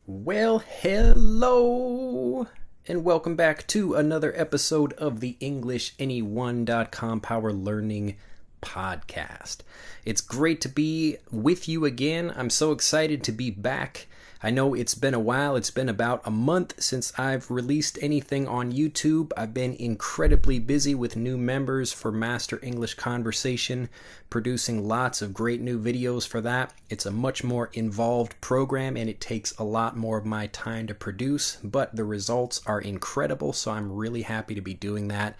Well, hello, and welcome back to another episode of the EnglishAnyone.com Power Learning Podcast. It's great to be with you again. I'm so excited to be back. I know it's been a while. It's been about a month since I've released anything on YouTube. I've been incredibly busy with new members for Master English Conversation, producing lots of great new videos for that. It's a much more involved program and it takes a lot more of my time to produce, but the results are incredible, so I'm really happy to be doing that.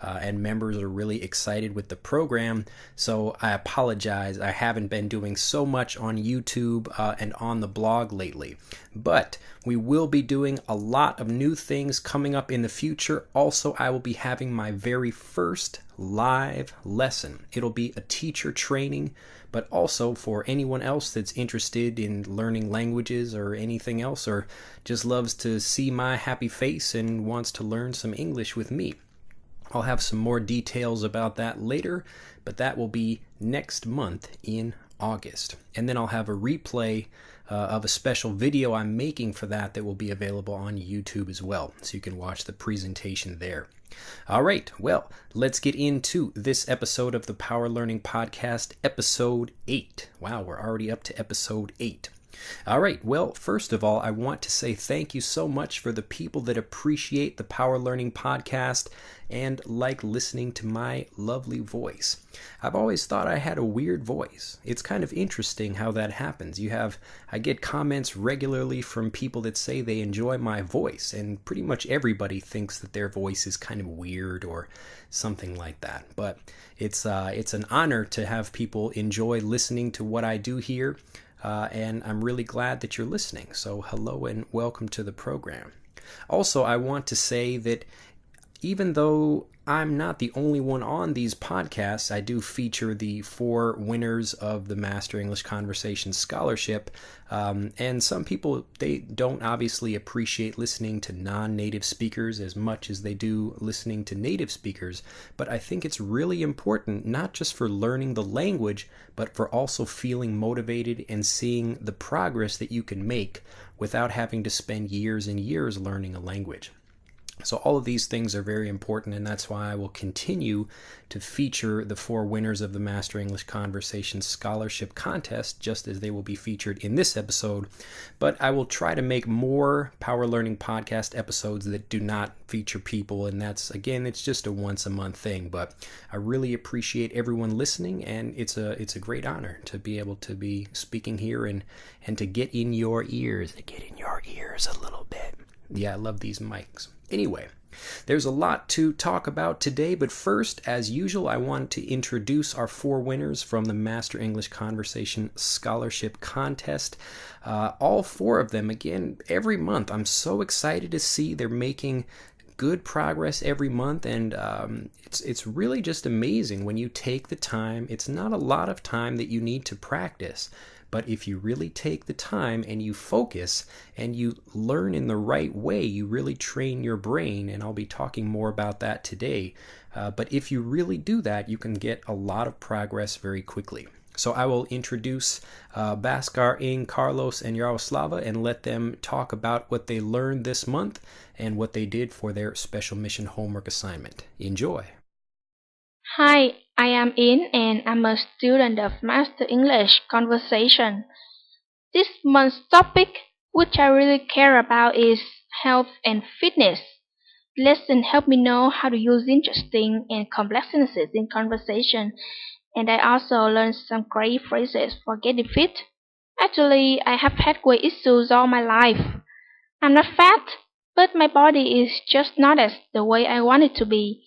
And members are really excited with the program. So I apologize. I haven't been doing so much on YouTube and on the blog lately. But we will be doing a lot of new things coming up in the future. Also, I will be having my very first live lesson. It'll be a teacher training, but also for anyone else that's interested in learning languages or anything else, or just loves to see my happy face and wants to learn some English with me. I'll have some more details about that later, but that will be next month in August. And then I'll have a replay of a special video I'm making for that will be available on YouTube as well, so you can watch the presentation there. All right, well, let's get into this episode of the Power Learning Podcast, episode 8. Wow, we're already up to episode 8. All right, well, first of all, I want to say thank you so much for the people that appreciate the Power Learning Podcast and like listening to my lovely voice. I've always thought I had a weird voice. It's kind of interesting how that happens. I get comments regularly from people that say they enjoy my voice, and pretty much everybody thinks that their voice is kind of weird or something like that. But it's an honor to have people enjoy listening to what I do here. And I'm really glad that you're listening. So hello and welcome to the program. Also, I want to say that even though I'm not the only one on these podcasts, I do feature the 4 winners of the Master English Conversation Scholarship. And some people, they don't obviously appreciate listening to non-native speakers as much as they do listening to native speakers. But I think it's really important, not just for learning the language, but for also feeling motivated and seeing the progress that you can make without having to spend years and years learning a language. So all of these things are very important, and that's why I will continue to feature the 4 winners of the Master English Conversation Scholarship Contest, just as they will be featured in this episode. But I will try to make more Power Learning Podcast episodes that do not feature people, and that's, again, it's just a once-a-month thing. But I really appreciate everyone listening, and it's a great honor to be able to be speaking here and to get in your ears, a little bit. Yeah, I love these mics. Anyway, there's a lot to talk about today, but first, as usual, I want to introduce our 4 winners from the Master English Conversation Scholarship Contest. All 4 of them, again, every month. I'm so excited to see they're making good progress every month, and it's really just amazing when you take the time. It's not a lot of time that you need to practice, but if you really take the time and you focus and you learn in the right way, you really train your brain, and I'll be talking more about that today. But if you really do that, you can get a lot of progress very quickly. So I will introduce Bhaskar, Ing, Carlos, and Yaroslava and let them talk about what they learned this month and what they did for their special mission homework assignment. Enjoy. Hi, I am In and I'm a student of Master English Conversation. This month's topic, which I really care about, is health and fitness. The lesson helped me know how to use interesting and complex sentences in conversation, and I also learned some great phrases for getting fit. Actually, I have had weight issues all my life. I'm not fat, but my body is just not as the way I want it to be.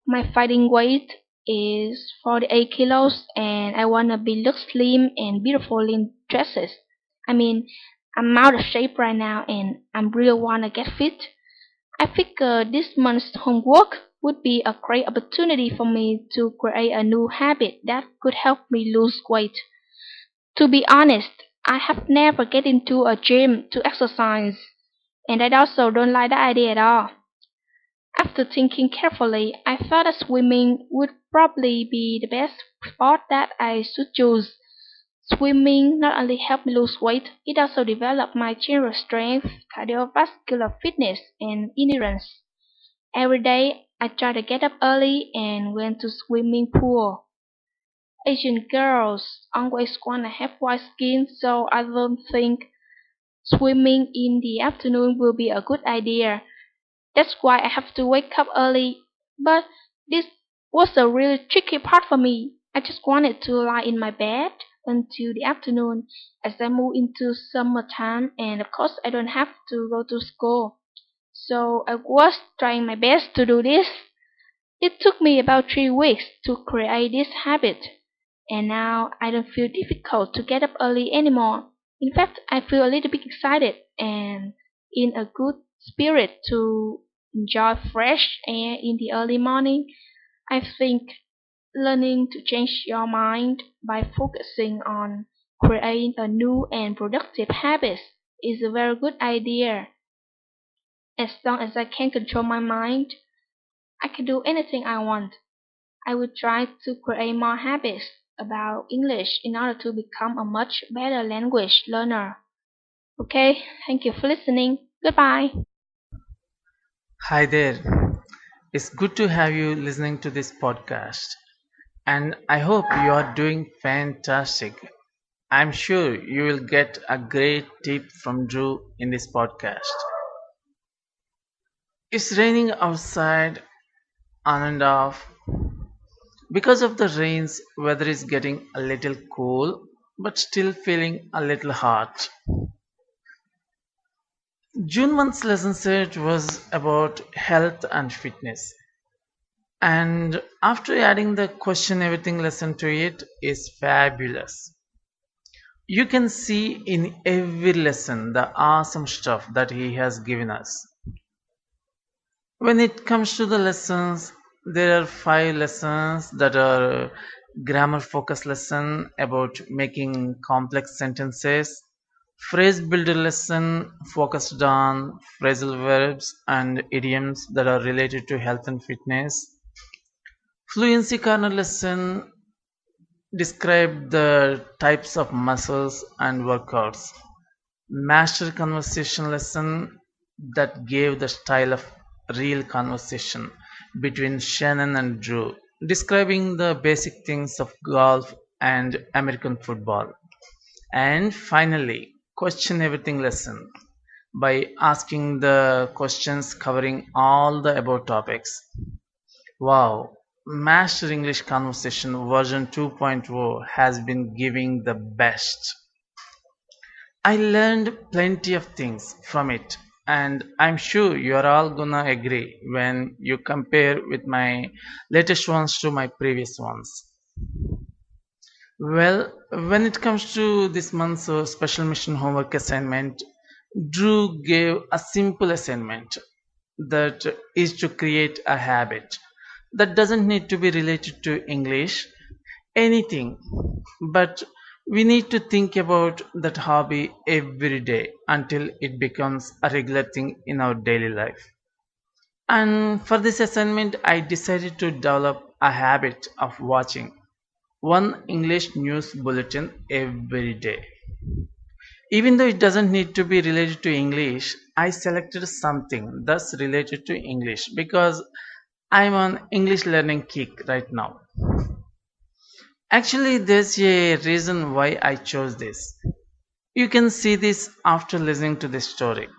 My fighting weight is 48 kilos and I wanna look slim and beautiful in dresses. I mean, I'm out of shape right now and I really wanna get fit. I figure this month's homework would be a great opportunity for me to create a new habit that could help me lose weight. To be honest, I have never get into a gym to exercise, and I also don't like the idea at all. After thinking carefully, I felt that swimming would probably be the best sport that I should choose. Swimming not only helped me lose weight, it also developed my general strength, cardiovascular fitness, and endurance. Every day, I try to get up early and went to swimming pool. Asian girls always want to have white skin, so I don't think swimming in the afternoon will be a good idea. That's why I have to wake up early. But this was a really tricky part for me. I just wanted to lie in my bed until the afternoon as I move into summertime, and of course I don't have to go to school. So I was trying my best to do this. It took me about 3 weeks to create this habit, and now I don't feel difficult to get up early anymore. In fact, I feel a little bit excited and in a good spirit to enjoy fresh air in the early morning. I think learning to change your mind by focusing on creating a new and productive habit is a very good idea. As long as I can control my mind, I can do anything I want. I will try to create more habits about English in order to become a much better language learner. Okay, thank you for listening. Goodbye. Hi there. It's good to have you listening to this podcast. And I hope you are doing fantastic. I'm sure you will get a great tip from Drew in this podcast. It's raining outside on and off. Because of the rains, weather is getting a little cool, but still feeling a little hot. June month's lesson set was about health and fitness. And after adding the question everything lesson to it is fabulous. You can see in every lesson the awesome stuff that he has given us. When it comes to the lessons, there are 5 lessons that are grammar focus lesson about making complex sentences, phrase builder lesson focused on phrasal verbs and idioms that are related to health and fitness, fluency corner lesson describe the types of muscles and workouts. Master conversation lesson that gave the style of real conversation between Shannon and Drew, describing the basic things of golf and American football. And finally, question everything lesson by asking the questions covering all the above topics. Wow, Master English Conversation version 2.0 has been giving the best. I learned plenty of things from it, and I'm sure you're all gonna agree when you compare with my latest ones to my previous ones. Well, when it comes to this month's special mission homework assignment, Drew gave a simple assignment that is to create a habit that doesn't need to be related to English, anything, but we need to think about that hobby every day until it becomes a regular thing in our daily life. And for this assignment, I decided to develop a habit of watching one English news bulletin every day. Even though it doesn't need to be related to English, I selected something that's related to English because I'm on English learning kick right now. Actually, there's a reason why I chose this. You can see this after listening to this story.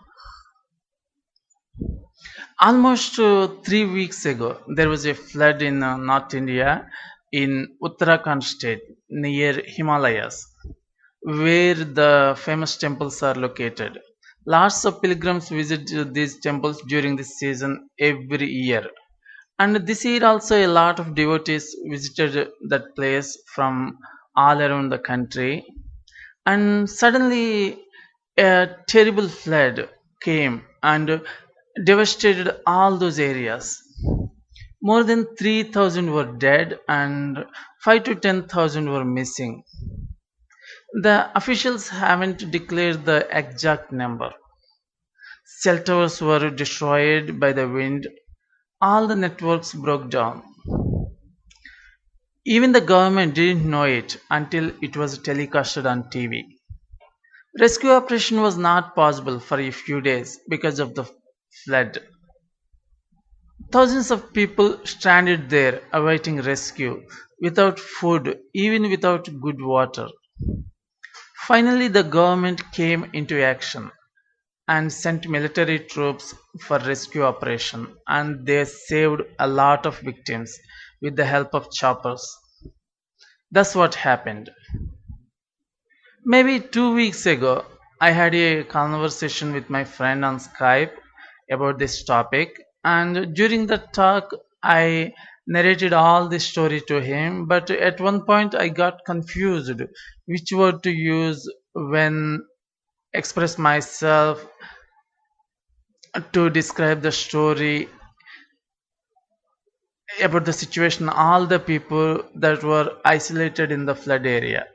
Almost 3 weeks ago, there was a flood in North India in Uttarakhand state near Himalayas, where the famous temples are located. Lots of pilgrims visit these temples during this season every year. And this year also a lot of devotees visited that place from all around the country. And suddenly a terrible flood came and devastated all those areas. More than 3,000 were dead and 5 to 10,000 were missing. The officials haven't declared the exact number. Shelters were destroyed by the wind. All the networks broke down. Even the government didn't know it until it was telecasted on TV. Rescue operation was not possible for a few days because of the flood. Thousands of people stranded there awaiting rescue, without food, even without good water. Finally, the government came into action and sent military troops for rescue operation, and they saved a lot of victims with the help of choppers. That's what happened. Maybe 2 weeks ago, I had a conversation with my friend on Skype about this topic, and during the talk, I narrated all this story to him. But at one point, I got confused which word to use when express myself to describe the story about the situation, all the people that were isolated in the flood area.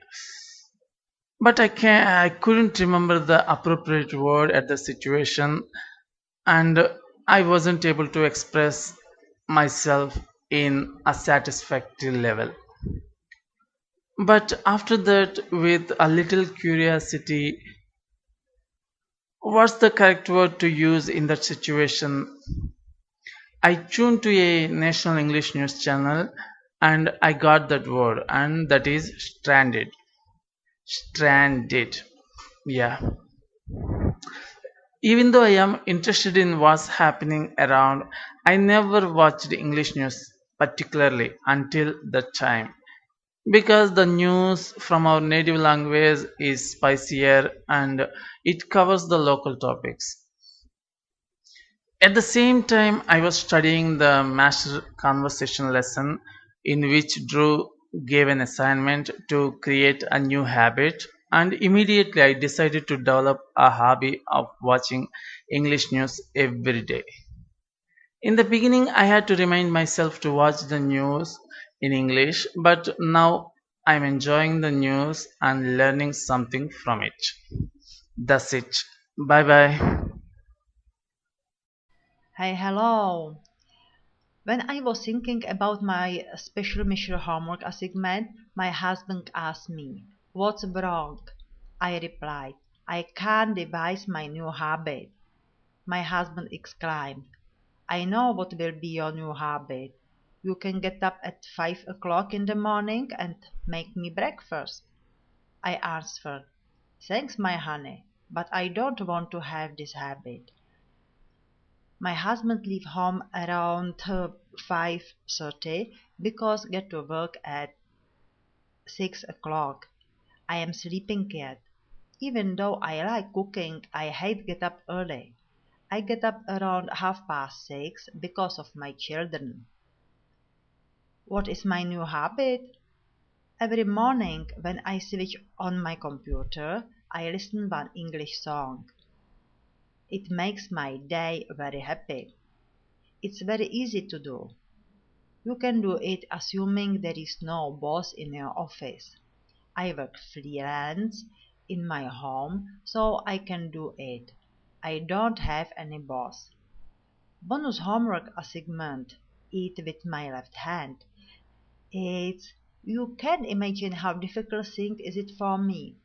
But I couldn't remember the appropriate word at the situation, and I wasn't able to express myself in a satisfactory level. But after that, with a little curiosity, what's the correct word to use in that situation? I tuned to a national English news channel and I got that word, and that is stranded. Stranded. Yeah. Even though I am interested in what's happening around, I never watched English news particularly until that time. Because the news from our native language is spicier and it covers the local topics. At the same time, I was studying the master conversation lesson in which Drew gave an assignment to create a new habit, and immediately I decided to develop a hobby of watching English news every day. In the beginning, I had to remind myself to watch the news in English, but now I'm enjoying the news and learning something from it. That's it. Bye bye. Hey, hello. When I was thinking about my special mission homework assignment, my husband asked me, "What's wrong?" I replied, "I can't devise my new habit." My husband exclaimed, "I know what will be your new habit. You can get up at 5 o'clock in the morning and make me breakfast." I answered, "Thanks, my honey, but I don't want to have this habit." My husband leave home around 5:30 because get to work at 6 o'clock. I am sleeping yet. Even though I like cooking, I hate get up early. I get up around 6:30 because of my children. What is my new habit? Every morning when I switch on my computer, I listen one English song. It makes my day very happy. It's very easy to do. You can do it assuming there is no boss in your office. I work freelance in my home, so I can do it. I don't have any boss. Bonus homework assignment. Eat with my left hand. It's you can imagine how difficult thing is it for me.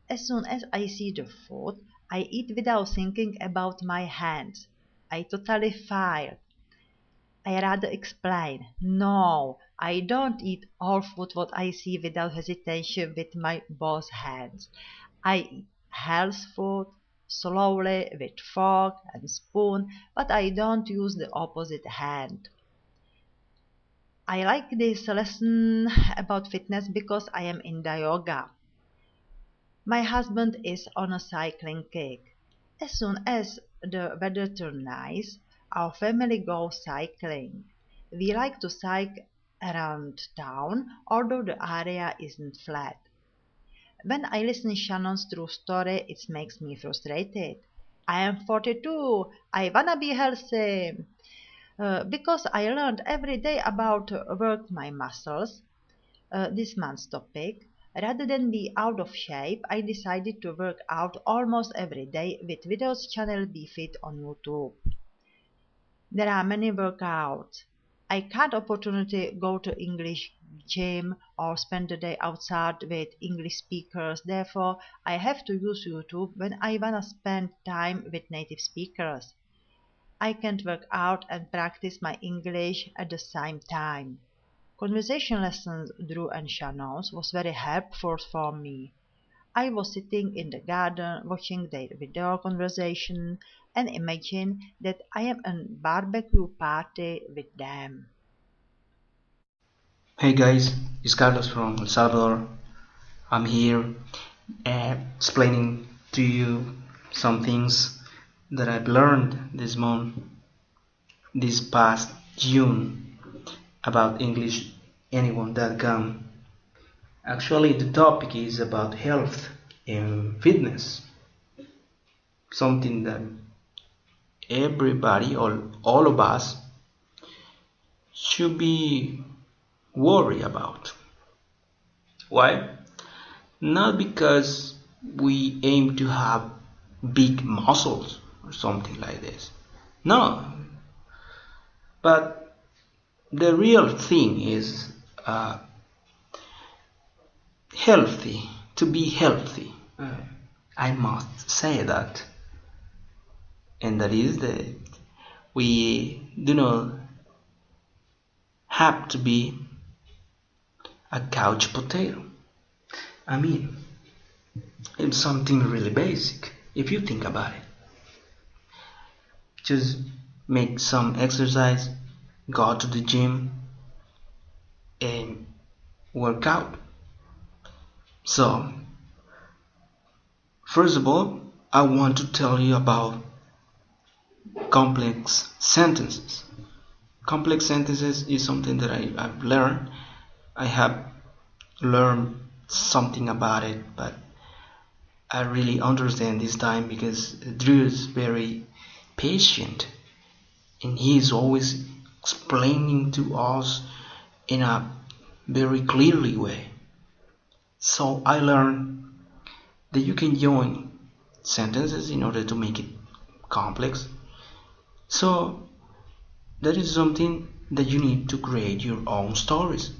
As soon as I see the food, I eat without thinking about my hands. I totally fail. I rather explain. No, I don't eat all food what I see without hesitation with my both hands. I eat health food slowly with fork and spoon, but I don't use the opposite hand. I like this lesson about fitness because I am in the yoga. My husband is on a cycling kick. As soon as the weather turns nice, our family goes cycling. We like to cycle around town, although the area isn't flat. When I listen Shannon's true story, it makes me frustrated. I am 42. I wanna be healthy. Because I learned every day about work my muscles, this month's topic. Rather than be out of shape, I decided to work out almost every day with videos channel Be Fit on YouTube. There are many workouts. I can't opportunity go to English gym or spend the day outside with English speakers. Therefore, I have to use YouTube when I wanna spend time with native speakers. I can't work out and practice my English at the same time. Conversation lessons Drew and Shannon's was very helpful for me. I was sitting in the garden watching their video conversation and imagine that I am at a barbecue party with them. Hey guys, it's Carlos from El Salvador. I'm here explaining to you some things that I've learned this month, this past June, about EnglishAnyone.com. Actually, the topic is about health and fitness, something that everybody, all of us, should be worried about. Why? Not because we aim to have big muscles or something like this. No. But the real thing is healthy. To be healthy. I must say that. And that is that we do not have to be a couch potato. I mean, it's something really basic if you think about it. Just make some exercise, go to the gym, and work out. So, first of all, I want to tell you about complex sentences. Complex sentences is something that I've learned. I have learned something about it, but I really understand this time because Drew is very patient and he is always explaining to us in a very clearly way. So I learned that you can join sentences in order to make it complex. So that is something that you need to create your own stories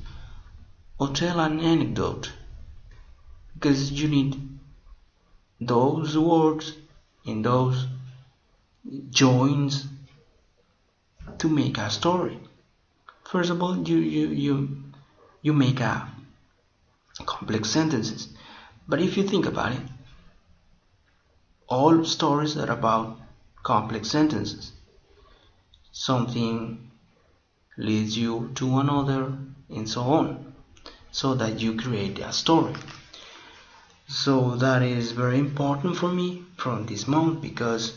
or tell an anecdote, because you need those words and those joins to make a story. First of all, you make a complex sentences, but if you think about it, all stories are about complex sentences. Something leads you to another and so on, so that you create a story. So that is very important for me from this month, because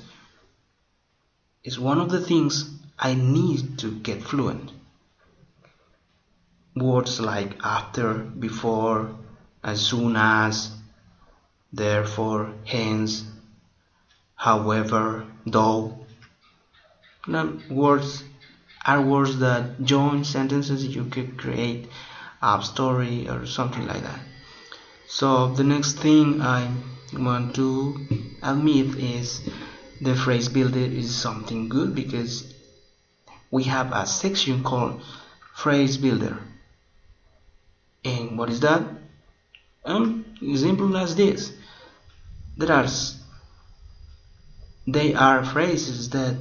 it's one of the things I need to get fluent. Words like after, before, as soon as, therefore, hence, however, though. Words are words that join sentences. You could create a story or something like that. So the next thing I want to admit is the phrase builder is something good, because we have a section called phrase builder. And what is that? Simple as this. They are phrases that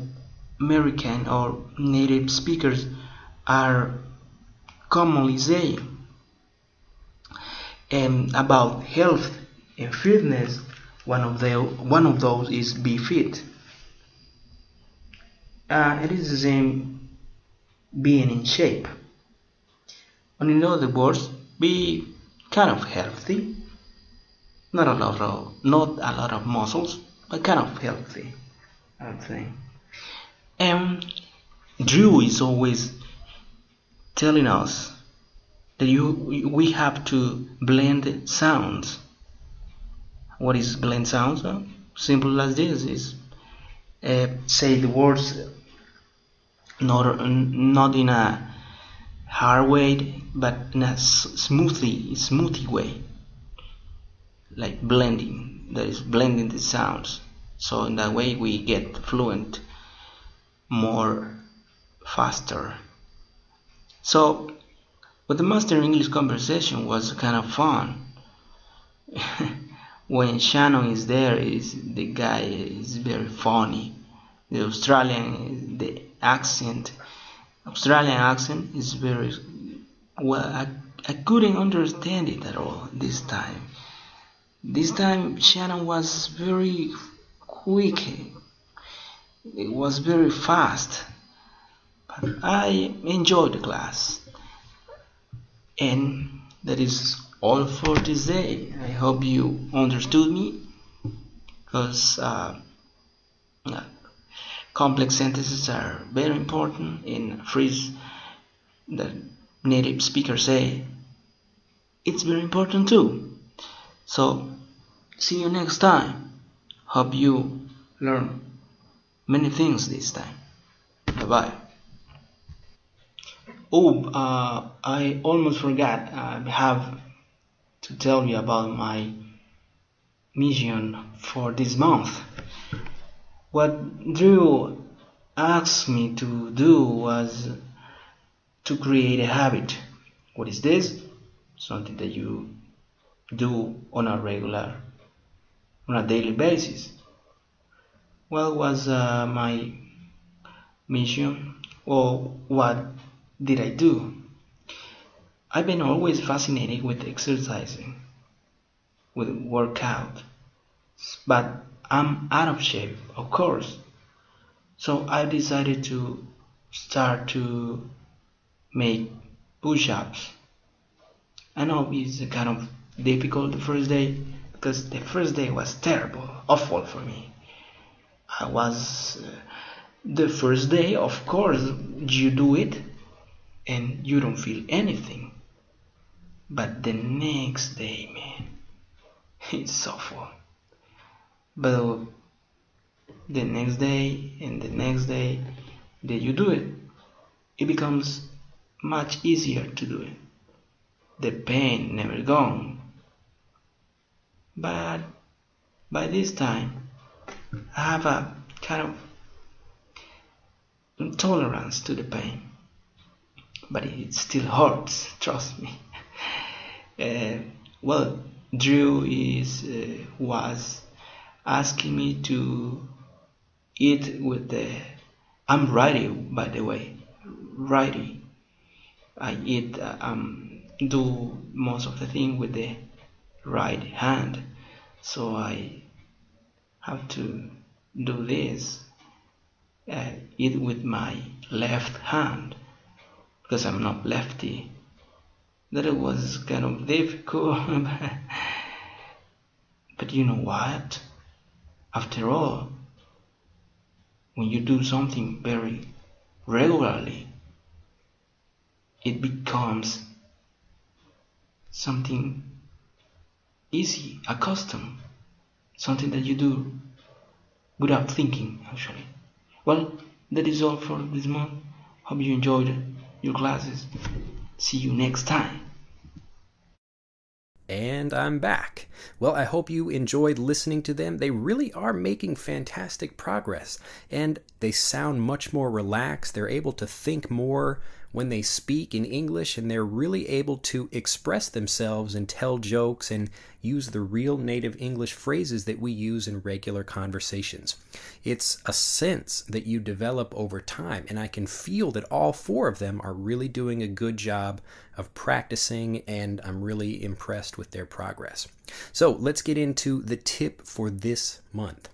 American or native speakers are commonly saying. And about health and fitness, one of those is be fit. It is the same being in shape. And in other words, be kind of healthy, not a lot of muscles, but kind of healthy, I would say. And Drew is always telling us that we have to blend sounds. What is blend sounds? Simple as this is say the words not in a hard way, but in a smoothie way, like blending. That is blending the sounds. So in that way we get fluent more faster So, but the master English conversation was kind of fun. When Shannon is there, is the guy is very funny. The Australian accent is very well. I couldn't understand it at all this time. This time Shannon was very quick. It was very fast. But I enjoyed the class. And that is all for this day. I hope you understood me, because complex sentences are very important in phrase that native speakers say. It's very important too. So, see you next time. Hope you learn many things this time. Bye bye. Oh, I almost forgot. I have to tell you about my mission for this month. What Drew asked me to do was to create a habit. What is this? Something that you do on a daily basis. What was my mission, or what did I do? I've been always fascinated with exercising, with workout, but I'm out of shape, of course. So I decided to start to make push-ups. I know it's kind of difficult the first day, because the first day was terrible, awful for me. I was the first day, of course, you do it and you don't feel anything. But the next day, man, it's awful. But the next day and the next day that you do it, it becomes much easier to do it. The pain never gone. But by this time, I have a kind of intolerance to the pain. But it still hurts, trust me. Well, Drew was asking me to eat with the. I'm righty, by the way, righty. I eat, do most of the thing with the right hand, so I have to do this, eat with my left hand, because I'm not lefty. That it was kind of difficult. But you know what? After all, when you do something very regularly, it becomes something easy, a custom, something that you do without thinking, actually. Well, that is all for this month. Hope you enjoyed your classes. See you next time. And I'm back. Well, I hope you enjoyed listening to them. They really are making fantastic progress, and they sound much more relaxed. They're able to think more when they speak in English, and they're really able to express themselves and tell jokes and use the real native English phrases that we use in regular conversations. It's a sense that you develop over time, and I can feel that all four of them are really doing a good job of practicing, and I'm really impressed with their progress. So let's get into the tip for this month.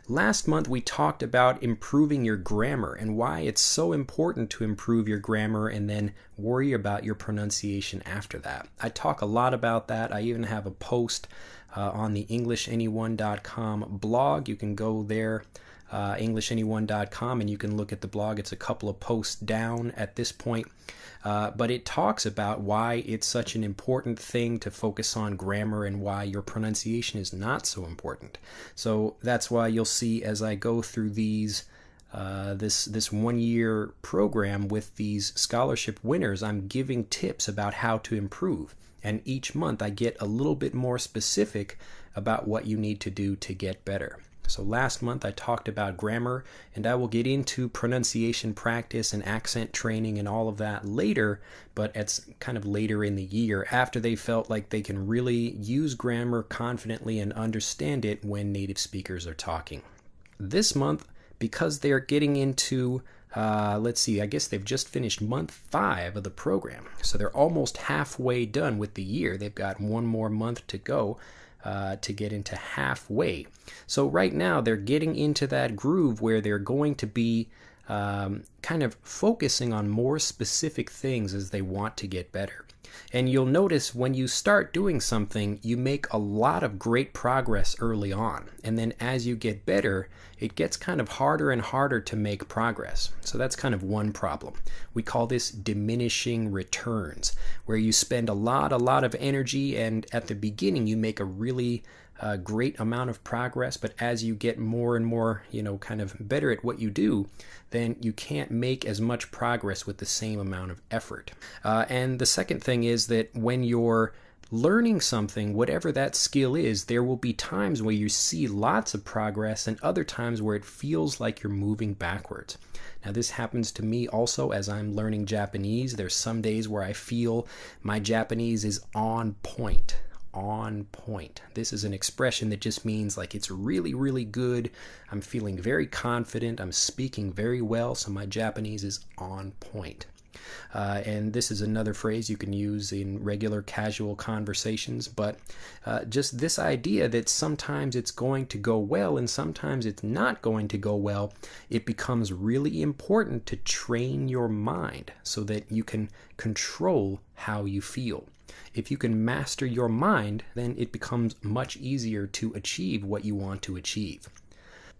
Last month we talked about improving your grammar and why it's so important to improve your grammar and then worry about your pronunciation after that. I talk a lot about that. I even have a post on the EnglishAnyone.com blog. You can go there, EnglishAnyone.com, and you can look at the blog. It's a couple of posts down at this point. But it talks about why it's such an important thing to focus on grammar and why your pronunciation is not so important. So that's why you'll see as I go through these this 1-year program with these scholarship winners, I'm giving tips about how to improve. And each month I get a little bit more specific about what you need to do to get better. So last month I talked about grammar, and I will get into pronunciation practice and accent training and all of that later, but it's kind of later in the year after they felt like they can really use grammar confidently and understand it when native speakers are talking. This month, because they're getting into let's see, I guess they've just finished month 5 of the program. So they're almost halfway done with the year. They've got one more month to go to get into halfway. So right now they're getting into that groove where they're going to be kind of focusing on more specific things as they want to get better. And you'll notice when you start doing something, you make a lot of great progress early on. And then as you get better, it gets kind of harder and harder to make progress. So that's kind of one problem. We call this diminishing returns, where you spend a lot of energy, and at the beginning you make a really great amount of progress, but as you get more and more, kind of better at what you do, then you can't make as much progress with the same amount of effort. And the second thing is that when you're learning something, whatever that skill is, there will be times where you see lots of progress and other times where it feels like you're moving backwards. Now, this happens to me also as I'm learning Japanese. There's some days where I feel my Japanese is on point. On point. This is an expression that just means like it's really good. I'm feeling very confident. I'm speaking very well, so my Japanese is on point. And this is another phrase you can use in regular casual conversations, but just this idea that sometimes it's going to go well and sometimes it's not going to go well, it becomes really important to train your mind so that you can control how you feel. If you can master your mind, then it becomes much easier to achieve what you want to achieve.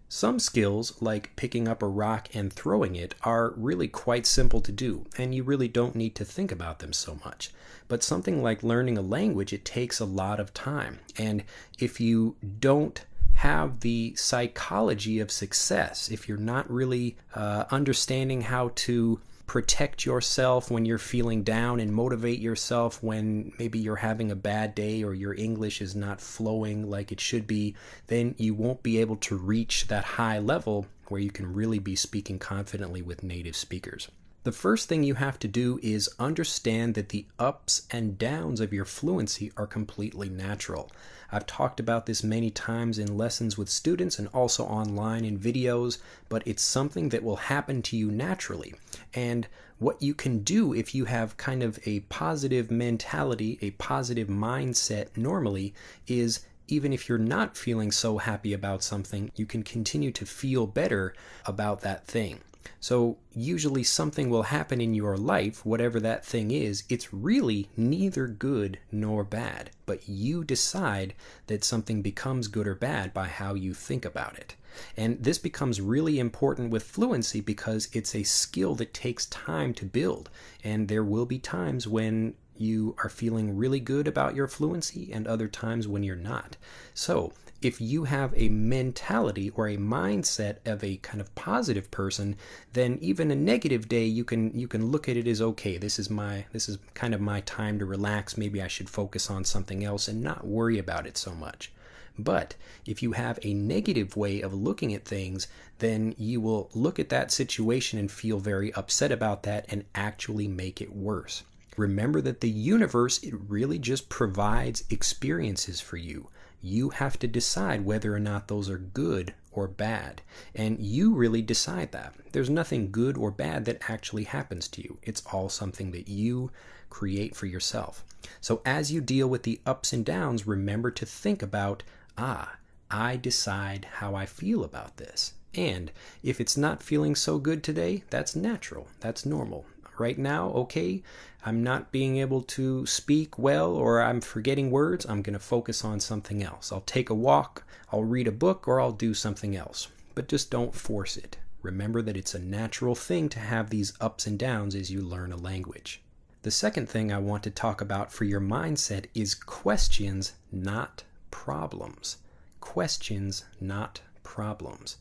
Some skills, like picking up a rock and throwing it, are really quite simple to do, and you really don't need to think about them so much. But something like learning a language, it takes a lot of time. And if you don't have the psychology of success, if you're not really understanding how to protect yourself when you're feeling down and motivate yourself when maybe you're having a bad day or your English is not flowing like it should be, then you won't be able to reach that high level where you can really be speaking confidently with native speakers. The first thing you have to do is understand that the ups and downs of your fluency are completely natural. I've talked about this many times in lessons with students and also online in videos, but it's something that will happen to you naturally. And what you can do if you have kind of a positive mentality, a positive mindset normally, is even if you're not feeling so happy about something, you can continue to feel better about that thing. So usually something will happen in your life, whatever that thing is, it's really neither good nor bad, but you decide that something becomes good or bad by how you think about it. And this becomes really important with fluency because it's a skill that takes time to build, and there will be times when you are feeling really good about your fluency and other times when you're not. So if you have a mentality or a mindset of a kind of positive person, then even a negative day you can look at it as, okay, this is kind of my time to relax. Maybe I should focus on something else and not worry about it so much. But if you have a negative way of looking at things, then you will look at that situation and feel very upset about that and actually make it worse. Remember that the universe, it really just provides experiences for you. You have to decide whether or not those are good or bad. And you really decide that. There's nothing good or bad that actually happens to you. It's all something that you create for yourself. So as you deal with the ups and downs, remember to think about, I decide how I feel about this. And if it's not feeling so good today, that's natural. That's normal. Right now, okay, I'm not being able to speak well or I'm forgetting words, I'm going to focus on something else. I'll take a walk, I'll read a book, or I'll do something else. But just don't force it. Remember that it's a natural thing to have these ups and downs as you learn a language. The second thing I want to talk about for your mindset is questions, not problems. Questions, not problems.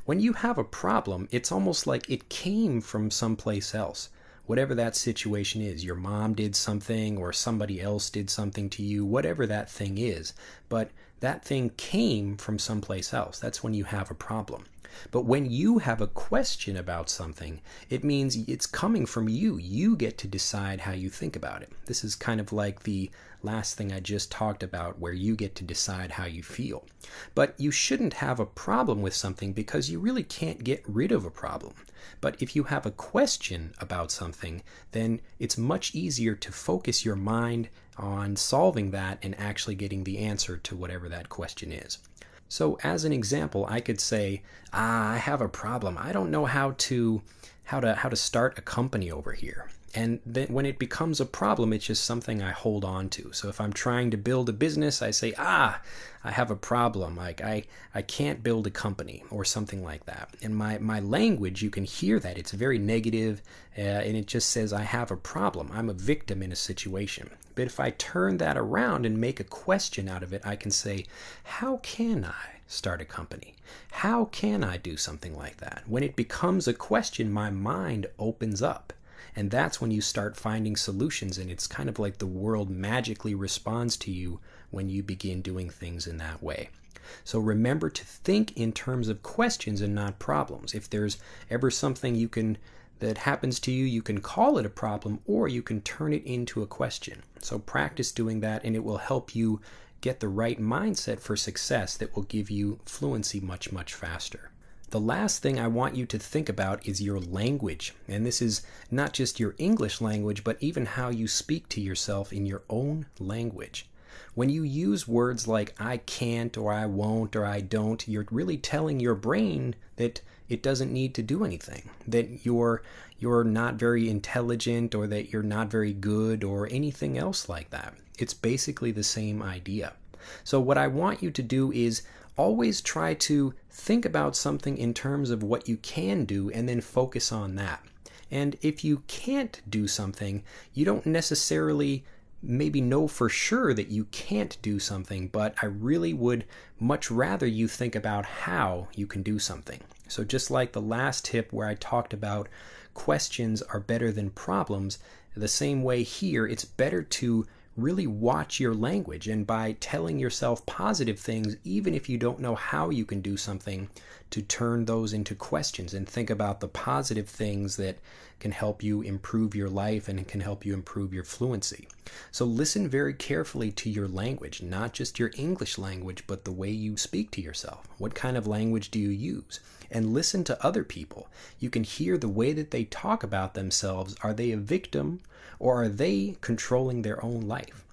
When you have a problem, it's almost like it came from someplace else. Whatever that situation is, your mom did something or somebody else did something to you, whatever that thing is. But that thing came from someplace else. That's when you have a problem. But when you have a question about something, it means it's coming from you. You get to decide how you think about it. This is kind of like the last thing I just talked about, where you get to decide how you feel. But you shouldn't have a problem with something because you really can't get rid of a problem. But if you have a question about something, then it's much easier to focus your mind on solving that and actually getting the answer to whatever that question is. So as an example, I could say, I have a problem. I don't know how to start a company over here. And then when it becomes a problem, it's just something I hold on to. So if I'm trying to build a business, I say, I have a problem. Like I can't build a company or something like that. In my language, you can hear that. It's very negative, and it just says I have a problem. I'm a victim in a situation. But if I turn that around and make a question out of it, I can say, how can I start a company? How can I do something like that? When it becomes a question, my mind opens up. And that's when you start finding solutions, and it's kind of like the world magically responds to you when you begin doing things in that way. So remember to think in terms of questions and not problems. If there's ever something that happens to you, you can call it a problem, or you can turn it into a question. So practice doing that, and it will help you get the right mindset for success that will give you fluency much, much faster. The last thing I want you to think about is your language. And this is not just your English language, but even how you speak to yourself in your own language. When you use words like I can't, or I won't, or I don't, you're really telling your brain that it doesn't need to do anything, that you're not very intelligent, or that you're not very good, or anything else like that. It's basically the same idea. So what I want you to do is always try to think about something in terms of what you can do, and then focus on that. And if you can't do something, you don't necessarily maybe know for sure that you can't do something, but I really would much rather you think about how you can do something. So just like the last tip where I talked about questions are better than problems, the same way here, it's better to really watch your language, and by telling yourself positive things, even if you don't know how you can do something, to turn those into questions and think about the positive things that can help you improve your life and can help you improve your fluency. So listen very carefully to your language, not just your English language, but the way you speak to yourself. What kind of language do you use? And listen to other people. You can hear the way that they talk about themselves. Are they a victim, or are they controlling their own life?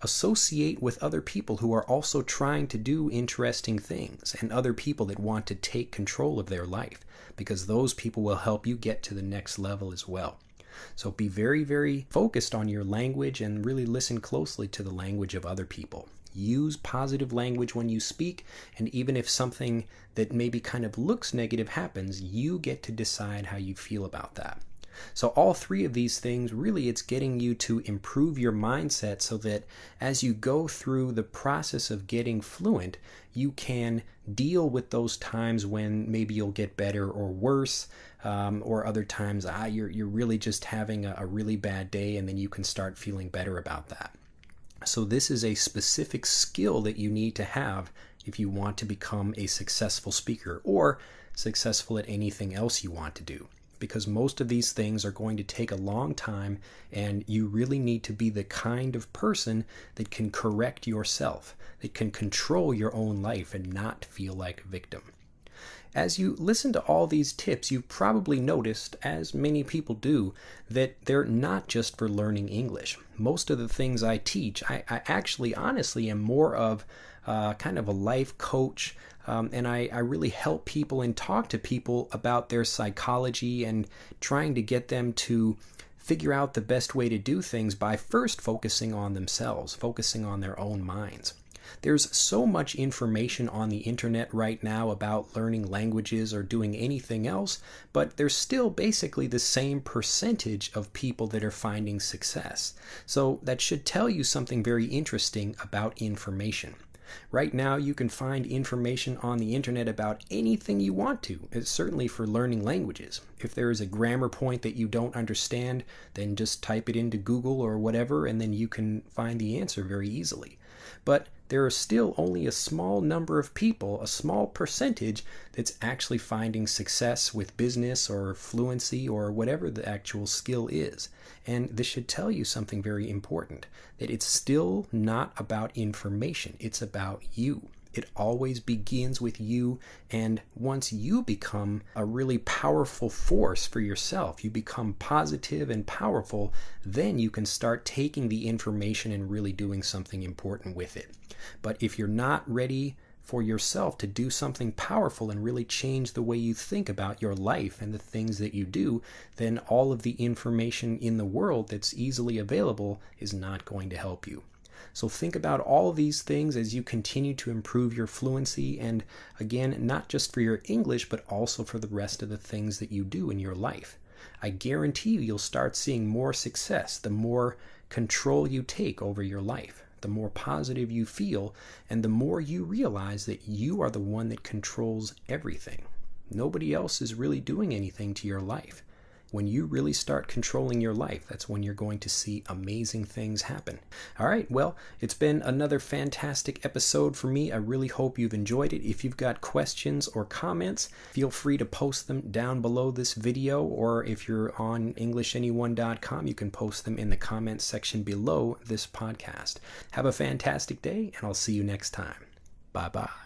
Associate with other people who are also trying to do interesting things, and other people that want to take control of their life, because those people will help you get to the next level as well. So be very, very focused on your language, and really listen closely to the language of other people. Use positive language when you speak, and even if something that maybe kind of looks negative happens, you get to decide how you feel about that. So all three of these things, really, it's getting you to improve your mindset so that as you go through the process of getting fluent, you can deal with those times when maybe you'll get better or worse, or other times you're really just having a really bad day, and then you can start feeling better about that. So this is a specific skill that you need to have if you want to become a successful speaker, or successful at anything else you want to do. Because most of these things are going to take a long time, and you really need to be the kind of person that can correct yourself, that can control your own life and not feel like a victim. As you listen to all these tips, you've probably noticed, as many people do, that they're not just for learning English. Most of the things I teach, I actually honestly am more of kind of a life coach, and I really help people and talk to people about their psychology, and trying to get them to figure out the best way to do things by first focusing on themselves, focusing on their own minds. There's so much information on the internet right now about learning languages or doing anything else, but there's still basically the same percentage of people that are finding success. So that should tell you something very interesting about information. Right now, you can find information on the internet about anything you want to. It's certainly for learning languages. If there is a grammar point that you don't understand, then just type it into Google or whatever, and then you can find the answer very easily. But there are still only a small number of people, a small percentage, that's actually finding success with business or fluency or whatever the actual skill is. And this should tell you something very important, that it's still not about information, it's about you. It always begins with you, and once you become a really powerful force for yourself, you become positive and powerful, then you can start taking the information and really doing something important with it. But if you're not ready for yourself to do something powerful and really change the way you think about your life and the things that you do, then all of the information in the world that's easily available is not going to help you. So think about all of these things as you continue to improve your fluency, and again, not just for your English, but also for the rest of the things that you do in your life. I guarantee you'll start seeing more success the more control you take over your life, the more positive you feel, and the more you realize that you are the one that controls everything. Nobody else is really doing anything to your life. When you really start controlling your life, that's when you're going to see amazing things happen. All right, well, it's been another fantastic episode for me. I really hope you've enjoyed it. If you've got questions or comments, feel free to post them down below this video, or if you're on EnglishAnyone.com, you can post them in the comments section below this podcast. Have a fantastic day, and I'll see you next time. Bye-bye.